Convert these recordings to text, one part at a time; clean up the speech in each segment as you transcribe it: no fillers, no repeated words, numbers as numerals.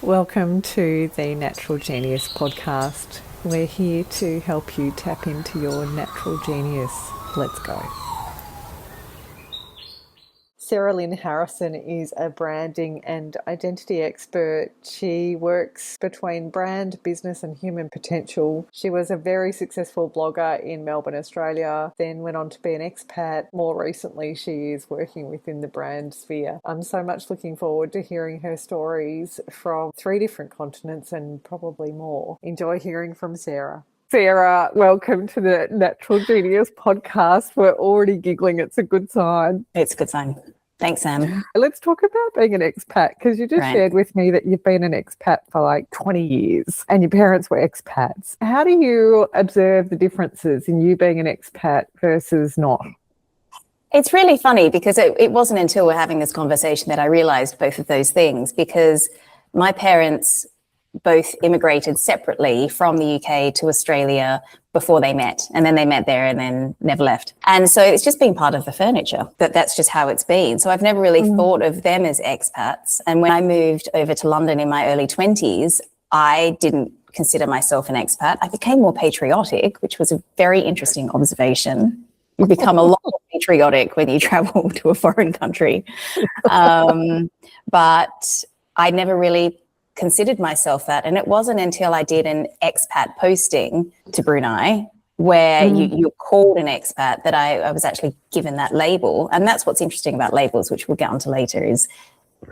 Welcome to the Natural Genius podcast. We're here to help you tap into your natural genius. Let's go. Lynn Harrison is a branding and identity expert. She works between brand, business and human potential. She was a very successful blogger in Melbourne, Australia, then went on to be an expat. More recently, she is working within the brand sphere. I'm so much looking forward to hearing her stories from 3 different continents and probably more. Enjoy hearing from Sarah. Sarah, welcome to the Natural Genius podcast. We're already giggling. It's a good sign. It's a good sign. Thanks, Sam. Let's talk about being an expat, because you just shared with me that you've been an expat for like 20 years and your parents were expats. How do you observe the differences in you being an expat versus not? It's really funny because it wasn't until we're having this conversation that I realized both of those things, because my parents both immigrated separately from the UK to Australia before they met, and then they met there and then never left. And so it's just been part of the furniture, that's just how it's been. So I've never really thought of them as expats. And when I moved over to London in my early 20s, I didn't consider myself an expat. I became more patriotic, which was a very interesting observation. You become a lot more patriotic when you travel to a foreign country. But I never really considered myself that. And it wasn't until I did an expat posting to Brunei where you're called an expat that I was actually given that label. And that's what's interesting about labels, which we'll get onto later, is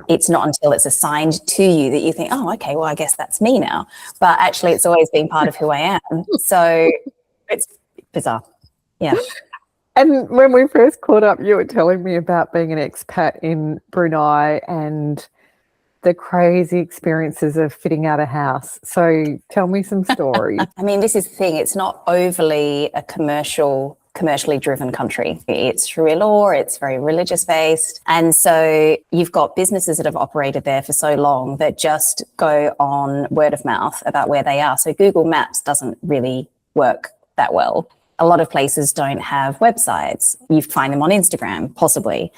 it's not until it's assigned to you that you think, oh, okay, well, I guess that's me now. But actually, it's always been part of who I am. So it's bizarre. Yeah. And when we first caught up, you were telling me about being an expat in Brunei and the crazy experiences of fitting out a house. So tell me some stories. I mean, this is the thing. It's not overly a commercially driven country. It's Sharia law, it's very religious based. And so you've got businesses that have operated there for so long that just go on word of mouth about where they are. So Google Maps doesn't really work that well. A lot of places don't have websites. You find them on Instagram, possibly.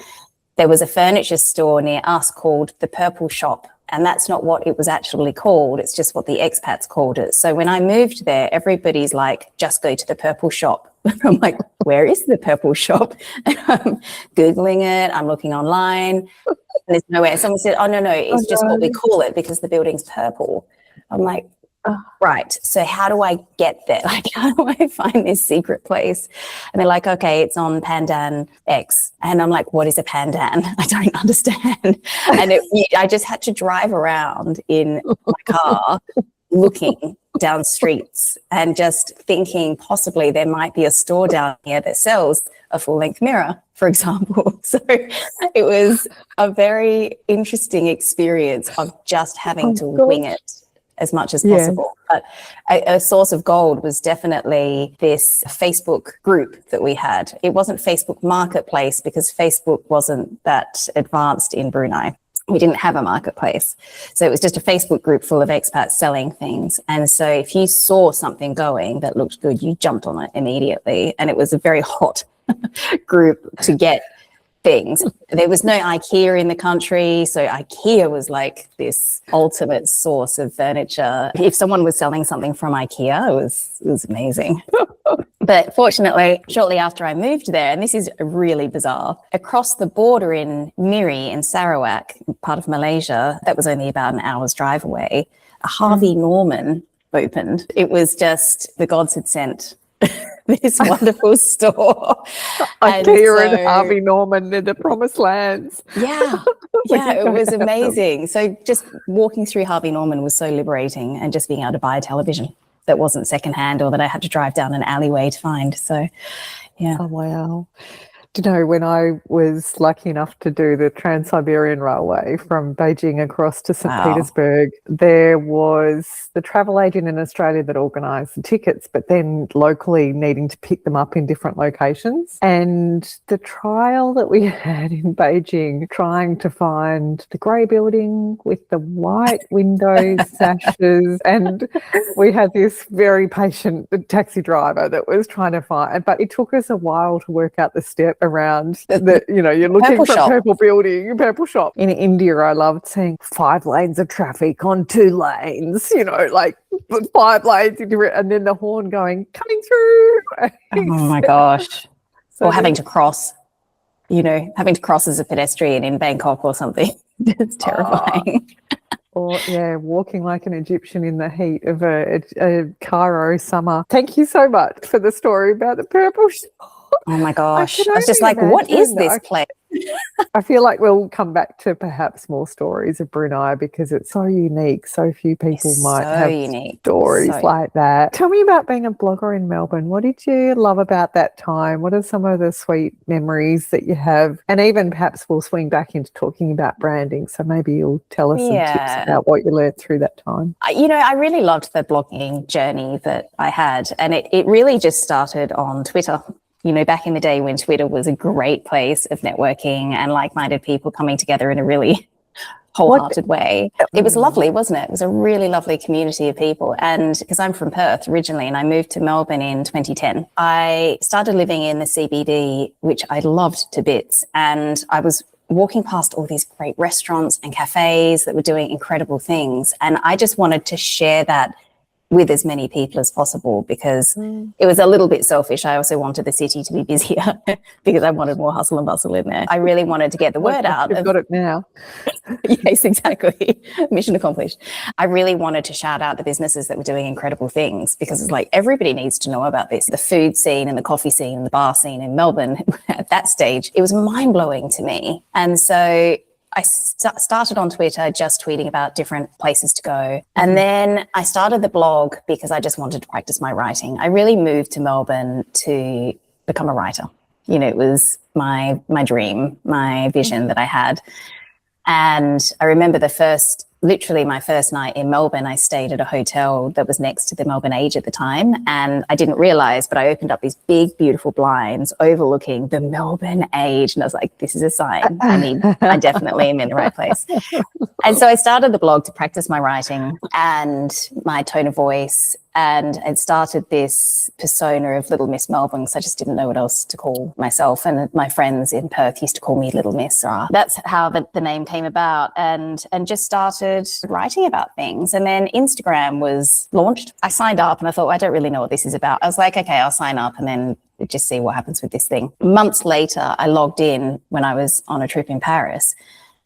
There was a furniture store near us called the Purple Shop, and that's not what it was actually called. It's just what the expats called it. So when I moved there, everybody's like, just go to the Purple Shop. I'm like, where is the Purple Shop? And I'm Googling it. I'm looking online. And there's nowhere. Someone said, oh, no, it's just what we call it because the building's purple. I'm like, right. So how do I get there? Like, how do I find this secret place? And they're like, okay, it's on Pandan X. And I'm like, what is a Pandan? I don't understand. And I just had to drive around in my car looking down streets and just thinking possibly there might be a store down here that sells a full-length mirror, for example. So it was a very interesting experience of just having to wing it as much as possible. But a source of gold was definitely this Facebook group that we had. It wasn't Facebook Marketplace because Facebook wasn't that advanced in Brunei. We didn't have a marketplace. So it was just a Facebook group full of expats selling things. And so if you saw something going that looked good, you jumped on it immediately. And it was a very hot group to get things. There was no IKEA in the country, so IKEA was like this ultimate source of furniture. If someone was selling something from IKEA, it was amazing. But fortunately, shortly after I moved there, and this is really bizarre, across the border in Miri in Sarawak, part of Malaysia, that was only about an hour's drive away, a Harvey Norman opened. It was just the gods had sent this wonderful store. IKEA and Harvey Norman, they're the promised lands. Yeah, it was amazing. So just walking through Harvey Norman was so liberating, and just being able to buy a television that wasn't secondhand or that I had to drive down an alleyway to find. So, yeah. Oh, wow. Do you know, when I was lucky enough to do the Trans-Siberian Railway from Beijing across to St. Petersburg, there was the travel agent in Australia that organised the tickets, but then locally needing to pick them up in different locations. And the trial that we had in Beijing, trying to find the grey building with the white windows, sashes, and we had this very patient taxi driver that was trying to find, but it took us a while to work out the steps around the, you're looking Purple for shop. a purple building, a purple shop. In India, I loved seeing 5 lanes of traffic on 2 lanes, like 5 lanes, and then the horn going, coming through. Oh my gosh. So or having to cross, as a pedestrian in Bangkok or something. It's terrifying. Or, walking like an Egyptian in the heat of a Cairo summer. Thank you so much for the story about the purple shop. Oh my gosh. I I was just like, what is this place? I feel like we'll come back to perhaps more stories of Brunei because it's so unique. So few people might have stories like that. Tell me about being a blogger in Melbourne. What did you love about that time? What are some of the sweet memories that you have? And even perhaps we'll swing back into talking about branding. So maybe you'll tell us some tips about what you learned through that time. I really loved the blogging journey that I had. And it really just started on Twitter. Back in the day when Twitter was a great place of networking and like-minded people coming together in a really wholehearted way. It was lovely, wasn't it? It was a really lovely community of people. And because I'm from Perth originally and I moved to Melbourne in 2010, I started living in the CBD, which I loved to bits. And I was walking past all these great restaurants and cafes that were doing incredible things. And I just wanted to share that with as many people as possible because it was a little bit selfish. I also wanted the city to be busier because I wanted more hustle and bustle in there. I really wanted to get the word out. You've got it now. Yes, exactly. Mission accomplished. I really wanted to shout out the businesses that were doing incredible things because it's like everybody needs to know about this. The food scene and the coffee scene and the bar scene in Melbourne at that stage, it was mind-blowing to me. And so I started on Twitter just tweeting about different places to go. And then I started the blog because I just wanted to practice my writing. I really moved to Melbourne to become a writer. It was my dream, my vision that I had. And I remember literally my first night in Melbourne, I stayed at a hotel that was next to the Melbourne Age at the time. And I didn't realize, but I opened up these big, beautiful blinds overlooking the Melbourne Age. And I was like, this is a sign. I definitely am in the right place. And so I started the blog to practice my writing and my tone of voice. And I'd started this persona of Little Miss Melbourne because I just didn't know what else to call myself. And my friends in Perth used to call me Little Miss. That's how the name came about and just started writing about things. And then Instagram was launched. I signed up and I thought, I don't really know what this is about. I was like, okay, I'll sign up and then just see what happens with this thing. Months later, I logged in when I was on a trip in Paris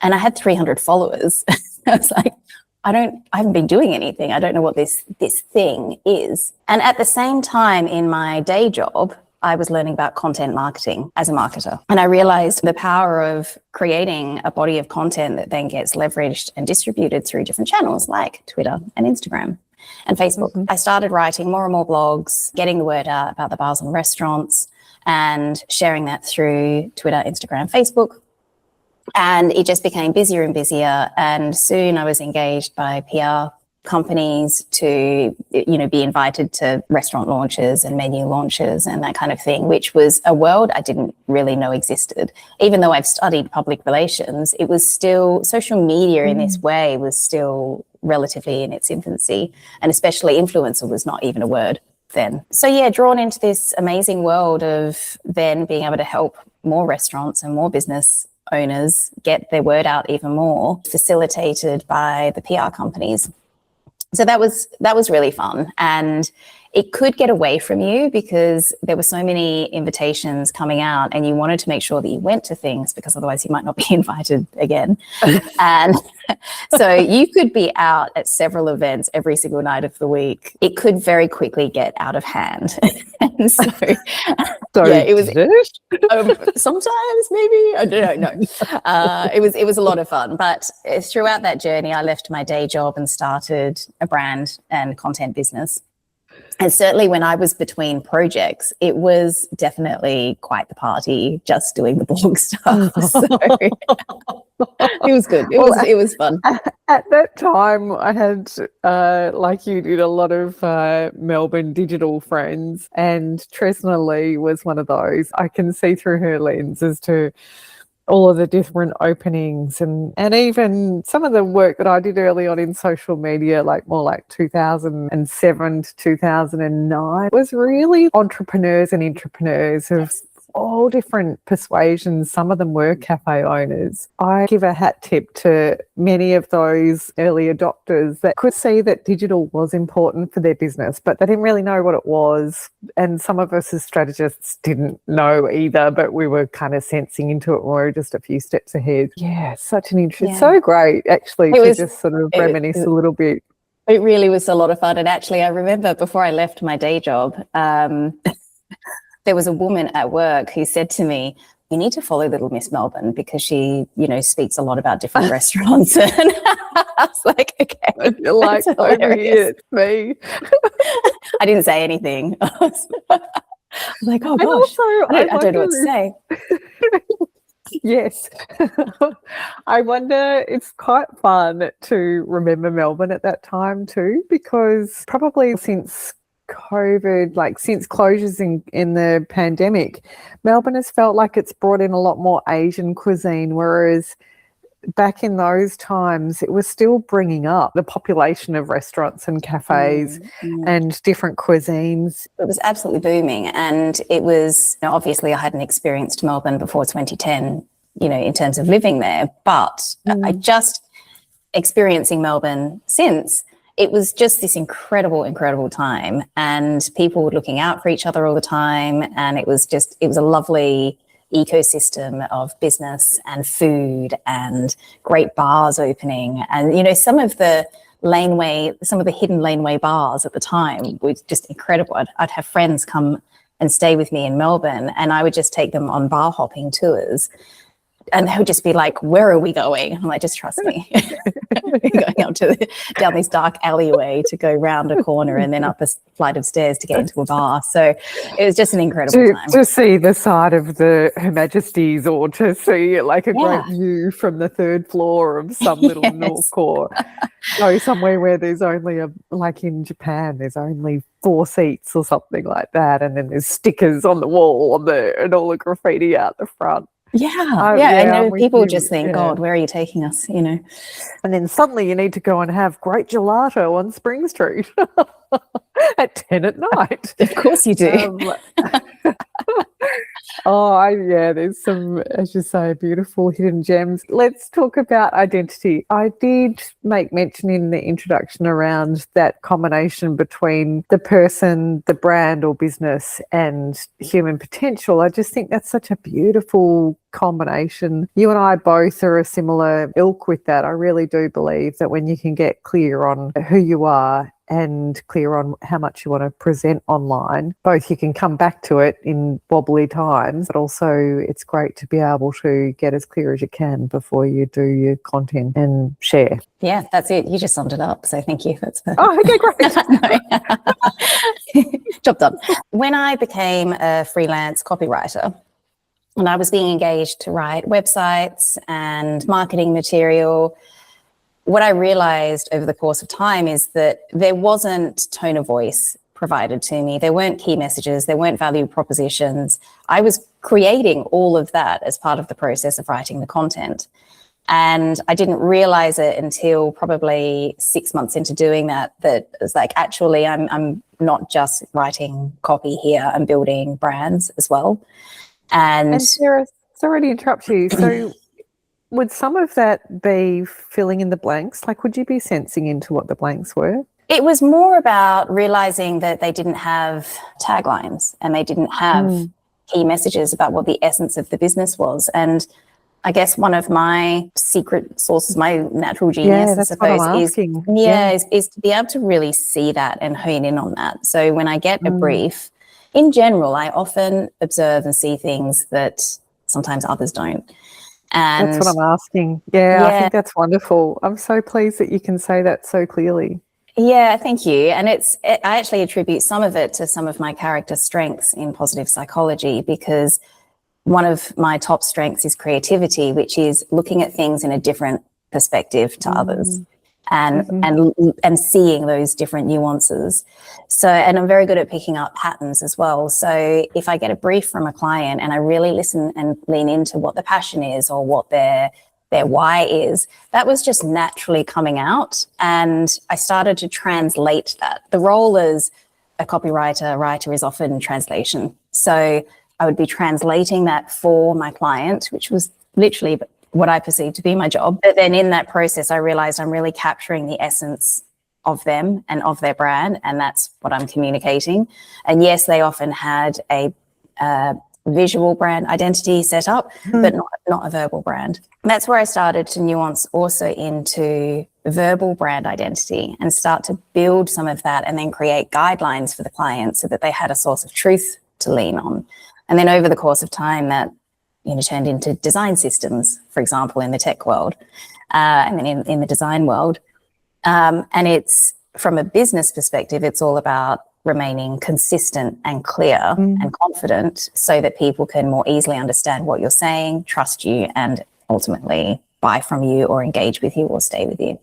and I had 300 followers. I was like, I haven't been doing anything. I don't know what this thing is. And at the same time in my day job, I was learning about content marketing as a marketer. And I realized the power of creating a body of content that then gets leveraged and distributed through different channels like Twitter and Instagram and Facebook. I started writing more and more blogs, getting the word out about the bars and restaurants and sharing that through Twitter, Instagram, Facebook. And it just became busier and busier. And soon I was engaged by PR companies to, be invited to restaurant launches and menu launches and that kind of thing, which was a world I didn't really know existed. Even though I've studied public relations, it was still, social media in this way was still relatively in its infancy. And especially influencer was not even a word then. So drawn into this amazing world of then being able to help more restaurants and more business owners get their word out even more, facilitated by the PR companies. So that was really fun. And it could get away from you because there were so many invitations coming out and you wanted to make sure that you went to things because otherwise you might not be invited again. And so you could be out at several events every single night of the week. It could very quickly get out of hand. And so it was sometimes maybe, I don't know. It was a lot of fun. But throughout that journey, I left my day job and started a brand and content business. And certainly when I was between projects, it was definitely quite the party just doing the blog stuff. So it was good. It was fun. At that time, I had, like you did, a lot of Melbourne digital friends, and Tresna Lee was one of those. I can see through her lens as to all of the different openings and even some of the work that I did early on in social media, like more like 2007 to 2009, was really entrepreneurs and intrapreneurs of all different persuasions. Some of them were cafe owners. I give a hat tip to many of those early adopters that could see that digital was important for their business, but they didn't really know what it was. And some of us as strategists didn't know either, but we were kind of sensing into it. We were just a few steps ahead. Yeah, such an interest. Yeah. So great, actually, just sort of reminisce a little bit. It really was a lot of fun. And actually, I remember before I left my day job, there was a woman at work who said to me, "You need to follow Little Miss Melbourne because she, speaks a lot about different restaurants." And I was like, okay. You're like, over here, it's me. I didn't say anything. I was like, oh gosh, also, I don't know what to say. Yes. I wonder, it's quite fun to remember Melbourne at that time too, because probably since COVID, like since closures in the pandemic, Melbourne has felt like it's brought in a lot more Asian cuisine, whereas back in those times, it was still bringing up the population of restaurants and cafes and different cuisines. It was absolutely booming. And it was, obviously I hadn't experienced Melbourne before 2010, in terms of living there, but I just experiencing Melbourne since, it was just this incredible, incredible time. And people were looking out for each other all the time. And it was a lovely ecosystem of business and food and great bars opening. And, some of the hidden laneway bars at the time were just incredible. I'd have friends come and stay with me in Melbourne, and I would just take them on bar hopping tours. And they would just be like, "Where are we going?" I'm like, "Just trust me." Going up down this dark alleyway to go round a corner and then up a flight of stairs to get into a bar. So it was just an incredible time. To see the side of Her Majesty's, or to see like a great view from the third floor of some little nook, or go somewhere where there's only like in Japan, there's only 4 seats or something like that. And then there's stickers on the wall and all the graffiti out the front. And people just think, God, where are you taking us? And then suddenly you need to go and have great gelato on Spring Street at 10 at night. Of course you do. There's some, as you say, beautiful hidden gems. Let's talk about identity. I did make mention in the introduction around that combination between the person, the brand or business, and human potential. I just think that's such a beautiful combination. You and I both are a similar ilk with that. I really do believe that when you can get clear on who you are and clear on how much you want to present online, both you can come back to it in wobbly times, but also it's great to be able to get as clear as you can before you do your content and share. Yeah, that's it. You just summed it up. So thank you. That's perfect. Oh, okay, great. Job done. When I became a freelance copywriter, and I was being engaged to write websites and marketing material, what I realized over the course of time is that there wasn't tone of voice provided to me. There weren't key messages. There weren't value propositions. I was creating all of that as part of the process of writing the content. And I didn't realize it until probably 6 months into doing that it's like, actually, I'm not just writing copy here, I'm building brands as well. And Sarah, sorry to interrupt you. So would some of that be filling in the blanks? Like, would you be sensing into what the blanks were? It was more about realizing that they didn't have taglines and they didn't have key messages about what the essence of the business was. And I guess one of my secret sources, my natural genius, I suppose, is to be able to really see that and hone in on that. So when I get a brief, in general, I often observe and see things that sometimes others don't. And that's what I'm asking. Yeah, I think that's wonderful. I'm so pleased that you can say that so clearly. Yeah, thank you. And I actually attribute some of it to some of my character strengths in positive psychology, because one of my top strengths is creativity, which is looking at things in a different perspective to others and seeing those different nuances. So, and I'm very good at picking up patterns as well. So if I get a brief from a client and I really listen and lean into what the passion is or what their why is, that was just naturally coming out. And I started to translate that. The role as a copywriter, writer is often translation. So I would be translating that for my client, which was literally what I perceived to be my job. But then in that process, I realized I'm really capturing the essence of them and of their brand, and that's what I'm communicating. And yes, they often had a visual brand identity set up, but not a verbal brand. And that's where I started to nuance also into verbal brand identity and start to build some of that, and then create guidelines for the client so that they had a source of truth to lean on. And then over the course of time, that turned into design systems, for example, in the tech world, and then in the design world. And it's, from a business perspective, it's all about remaining consistent and clear and confident so that people can more easily understand what you're saying, trust you, and ultimately buy from you or engage with you or stay with you.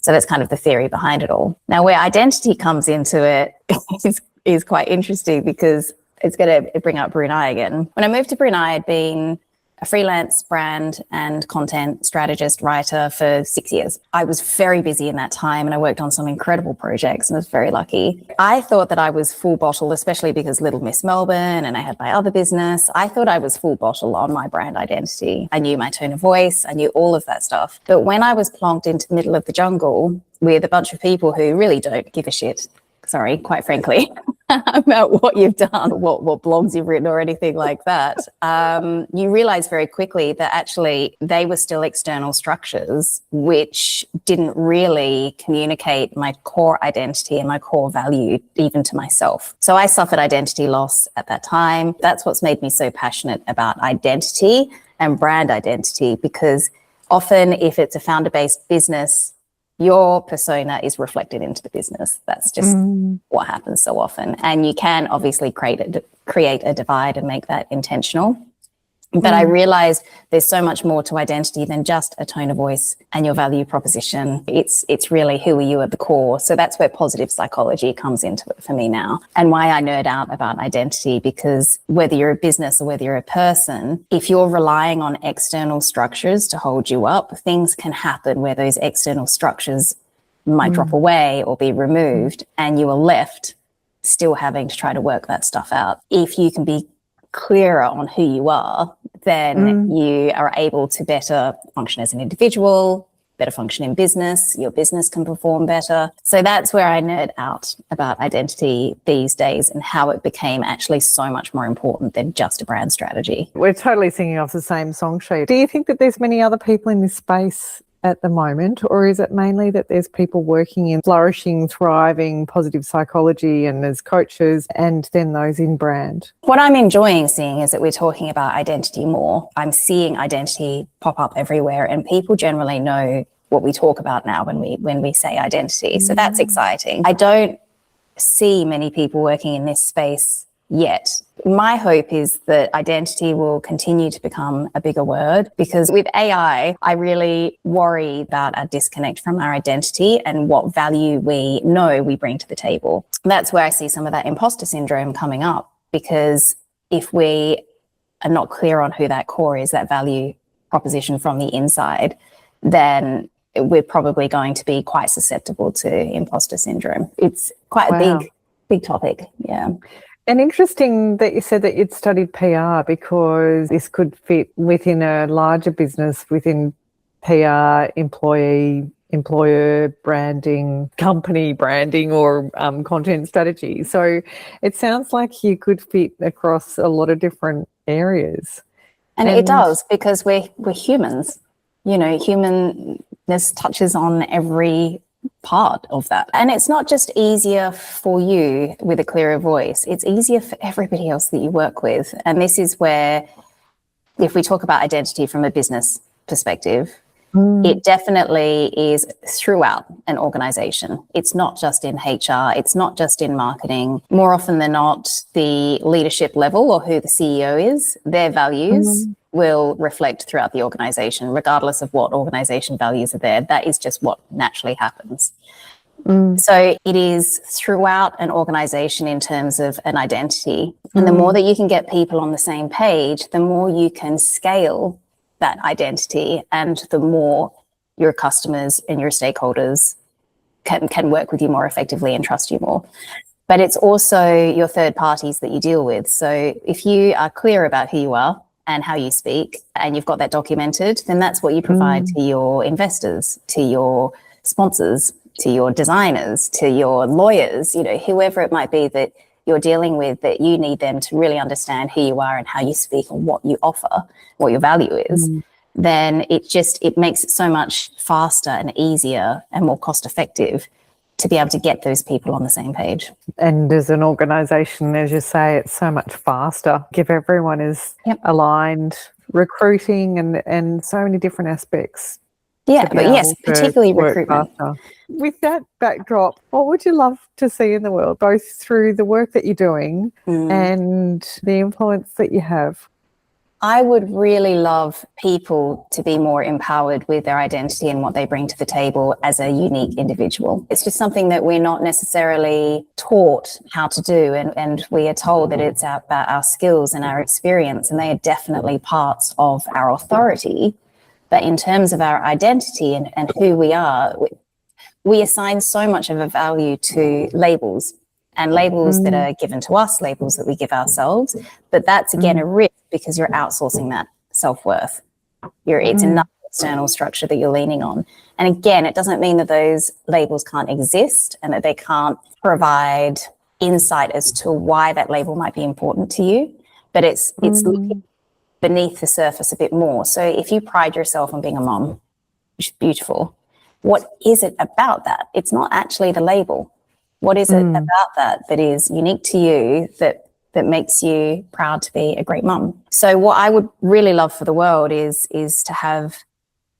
So that's kind of the theory behind it all. Now, where identity comes into it is quite interesting, because it's going to bring up Brunei again. When I moved to Brunei, I'd been a freelance brand and content strategist writer for 6 years. I was very busy in that time, and I worked on some incredible projects and I was very lucky. I thought that I was full bottle, especially because Little Miss Melbourne and I had my other business. I thought I was full bottle on my brand identity. I knew my tone of voice. I knew all of that stuff. But when I was plonked into the middle of the jungle with a bunch of people who really don't give a shit, quite frankly, about what you've done, what blogs you've written or anything like that, you realize very quickly that actually they were still external structures which didn't really communicate my core identity and my core value even to myself. So I suffered identity loss at that time. That's what's made me so passionate about identity and brand identity, because often if it's a founder-based business, your persona is reflected into the business. That's just what happens so often. And you can obviously create a divide and make that intentional. But I realized there's so much more to identity than just a tone of voice and your value proposition. It's really who are you at the core. So that's where positive psychology comes into it for me now, and why I nerd out about identity, because whether you're a business or whether you're a person, if you're relying on external structures to hold you up, things can happen where those external structures might drop away or be removed, and you are left still having to try to work that stuff out. If you can be clearer on who you are, then you are able to better function as an individual, better function in business, your business can perform better. So that's where I nerd out about identity these days, and how it became actually so much more important than just a brand strategy. We're totally singing off the same song sheet. Do you think that there's many other people in this space at the moment, or is it mainly that there's people working in flourishing, thriving, positive psychology and as coaches, and then those in brand? What I'm enjoying seeing is that we're talking about identity more. I'm seeing identity pop up everywhere, and people generally know what we talk about now when we say identity. So that's exciting. I don't see many people working in this space yet. My hope is that identity will continue to become a bigger word, because with AI, I really worry about a disconnect from our identity and what value we know we bring to the table. That's where I see some of that imposter syndrome coming up, because if we are not clear on who that core is, that value proposition from the inside, then we're probably going to be quite susceptible to imposter syndrome. It's quite a big topic. Yeah. And interesting that you said that you'd studied PR, because this could fit within a larger business, within PR, employer branding, company branding, or content strategy. So it sounds like you could fit across a lot of different areas. And it does, because we're humans. Humanness touches on every part of that. And it's not just easier for you with a clearer voice, it's easier for everybody else that you work with. And this is where, if we talk about identity from a business perspective, it definitely is throughout an organization. It's not just in HR, it's not just in marketing. More often than not, the leadership level, or who the CEO is, their values will reflect throughout the organization, regardless of what organization values are there. That is just what naturally happens. So it is throughout an organization in terms of an identity. And the more that you can get people on the same page, the more you can scale that identity, and the more your customers and your stakeholders can work with you more effectively and trust you more. but it's also your third parties that you deal with. So if you are clear about who you are and how you speak, and you've got that documented, then that's what you provide to your investors, to your sponsors, to your designers, to your lawyers, whoever it might be that you're dealing with, that you need them to really understand who you are and how you speak and what you offer, what your value is. Then it makes it so much faster and easier and more cost effective to be able to get those people on the same page. And as an organisation, as you say, it's so much faster if everyone is aligned, recruiting and so many different aspects. Yeah, but yes, particularly recruitment. Faster. With that backdrop, what would you love to see in the world, both through the work that you're doing and the influence that you have? I would really love people to be more empowered with their identity and what they bring to the table as a unique individual. It's just something that we're not necessarily taught how to do. And we are told that it's about our skills and our experience, and they are definitely parts of our authority. But in terms of our identity and who we are, we assign so much of a value to labels, and labels that are given to us, labels that we give ourselves. But that's, again, a risk, because you're outsourcing that self-worth. It's another external structure that you're leaning on. And again, it doesn't mean that those labels can't exist and that they can't provide insight as to why that label might be important to you. But it's looking beneath the surface a bit more. So if you pride yourself on being a mom, which is beautiful, what is it about that? It's not actually the label. What is it about that is unique to you that makes you proud to be a great mum? So what I would really love for the world is to have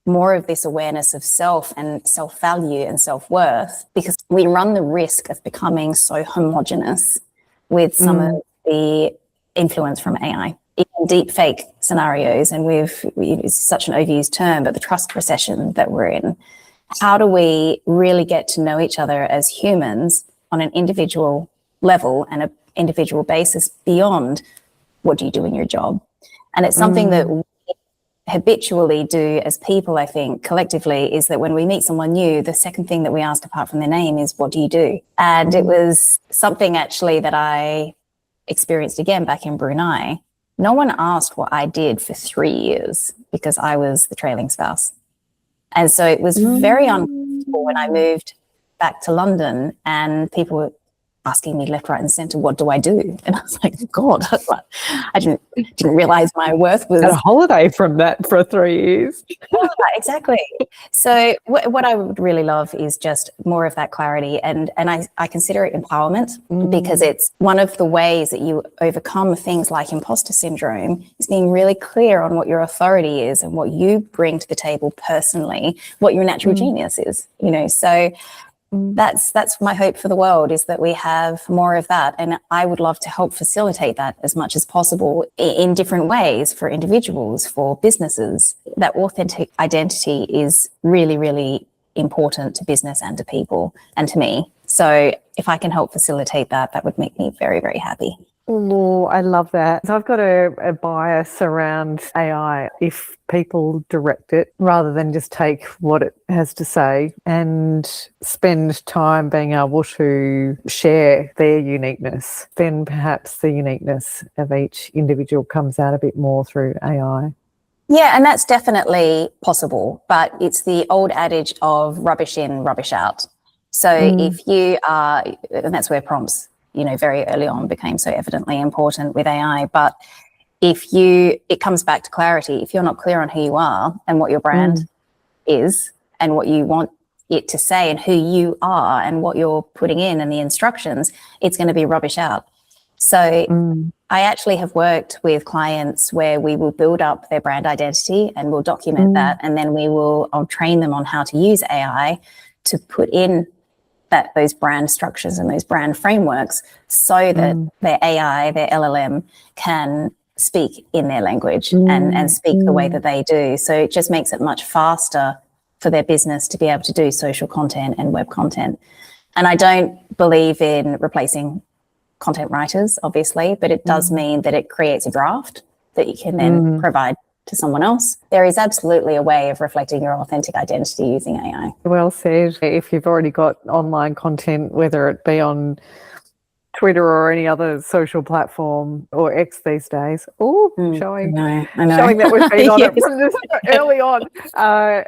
more of this awareness of self and self-value and self-worth, because we run the risk of becoming so homogenous with some of the influence from AI. In deep fake scenarios, and it's such an overused term, but the trust recession that we're in, how do we really get to know each other as humans on an individual level and an individual basis beyond what do you do in your job? And it's something that we habitually do as people, I think, collectively, is that when we meet someone new, the second thing that we ask apart from their name is, what do you do? And it was something actually that I experienced again back in Brunei. No one asked what I did for 3 years because I was the trailing spouse. And so it was very uncomfortable when I moved back to London and people were asking me left, right and centre, what do I do? And I was like, God, I didn't realise my worth was... Had a holiday from that for 3 years. Yeah, exactly. So what I would really love is just more of that clarity. And I consider it empowerment, because it's one of the ways that you overcome things like imposter syndrome is being really clear on what your authority is and what you bring to the table personally, what your natural genius is, so... That's my hope for the world, is that we have more of that. And I would love to help facilitate that as much as possible in different ways for individuals, for businesses. That authentic identity is really, really important to business and to people and to me. So if I can help facilitate that, that would make me very, very happy. Oh, I love that. So I've got a bias around AI. If people direct it rather than just take what it has to say and spend time being able to share their uniqueness, then perhaps the uniqueness of each individual comes out a bit more through AI. Yeah, and that's definitely possible, but it's the old adage of rubbish in, rubbish out. So if you are, and that's where prompts, very early on became so evidently important with AI. But it comes back to clarity. If you're not clear on who you are and what your brand is and what you want it to say and who you are and what you're putting in and the instructions, it's going to be rubbish out. So I actually have worked with clients where we will build up their brand identity and we'll document that. And then I'll train them on how to use AI to put in those brand structures and those brand frameworks so that their AI, their LLM can speak in their language and speak the way that they do. So it just makes it much faster for their business to be able to do social content and web content. And I don't believe in replacing content writers, obviously, but it does mean that it creates a draft that you can then provide to someone else. There is absolutely a way of reflecting your authentic identity using AI. Well said. If you've already got online content, whether it be on Twitter or any other social platform, or X these days. Oh, showing I know. showing that we've been on it Yes. from this early on. Yeah,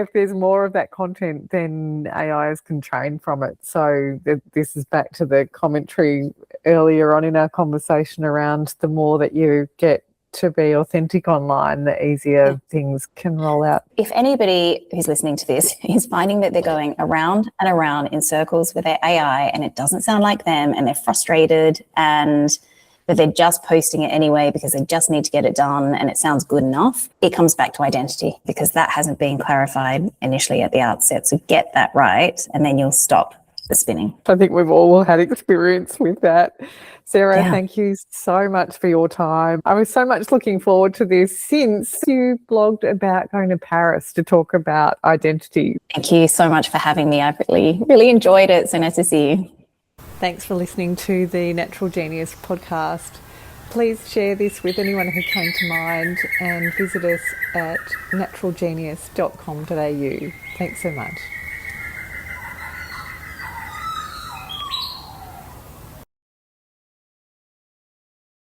if there's more of that content, then AIs can train from it. So this is back to the commentary earlier on in our conversation around the more that you get to be authentic online, the easier things can roll out. If anybody who's listening to this is finding that they're going around and around in circles with their AI and it doesn't sound like them and they're frustrated and that they're just posting it anyway because they just need to get it done and it sounds good enough, it comes back to identity, because that hasn't been clarified initially at the outset. So get that right and then you'll stop the spinning. I think we've all had experience with that. Sarah, thank you so much for your time. I was so much looking forward to this since you blogged about going to Paris to talk about identity. Thank you so much for having me. I've really enjoyed it. So nice to see you. Thanks for listening to the Natural Genius podcast. Please share this with anyone who came to mind and visit us at naturalgenius.com.au. Thanks so much.